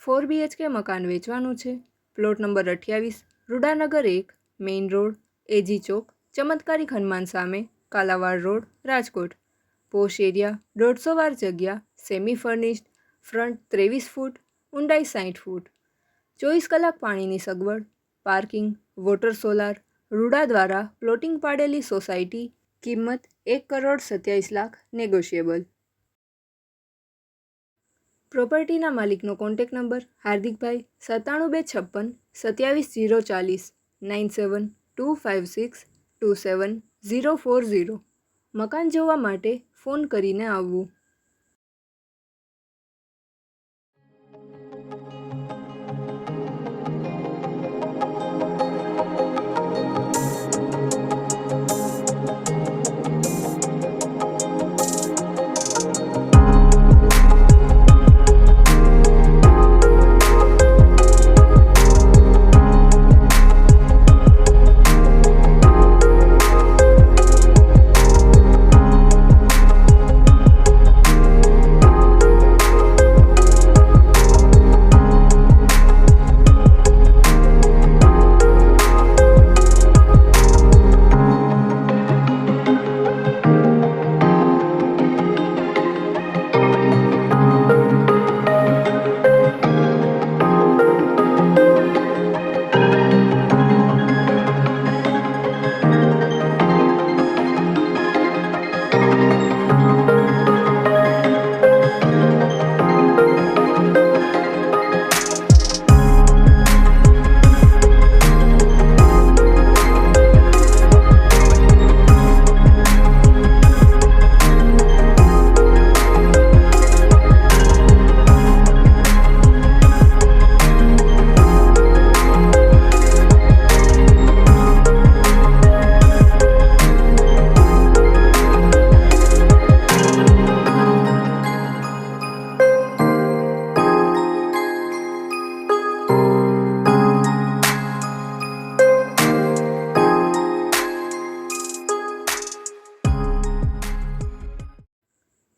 4 BHK મકાન વેચવાનું છે. Plot number 28, Rudanagar 1, main road, AG Chowk, ચમત્કારિક હનુમાન સામે, Kalawad road, Rajkot. Posh area, 150 વાર જગ્યા, સેમી ફર્નિશ્ડ, ફ્રન્ટ 23 ફૂટ, ઊંડાઈ 60 ફૂટ, 24 કલાક પાણીની સગવડ, પાર્કિંગ, વોટર સોલાર, રૂડા દ્વારા પ્લોટિંગ પાડેલી સોસાયટી. કિંમત 1,27,00,000, નેગોશિયેબલ. પ્રોપર્ટીના માલિકનો કોન્ટેક્ટ નંબર હાર્દિકભાઈ 97 256 27040, 9725627040. મકાન જોવા માટે ફોન કરીને આવવું.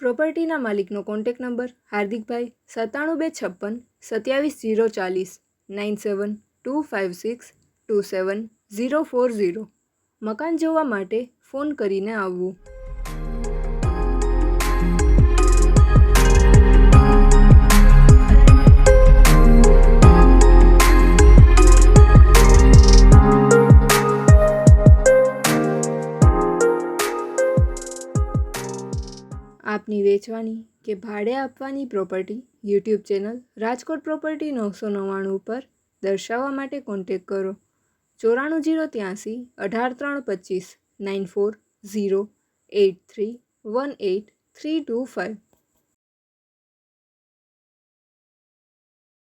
પ્રોપર્ટીના માલિકનો કોન્ટેક્ટ નંબર હાર્દિકભાઈ 97 256 27040, 9725627040. મકાન જોવા માટે ફોન કરીને આવવું. આપની વેચવાની કે ભાડે આપવાની property YouTube channel Rajkot property 999 પર દર્શાવવા માટે કોન્ટેક્ટ કરો. 94 083 18 325 94 083 18 325.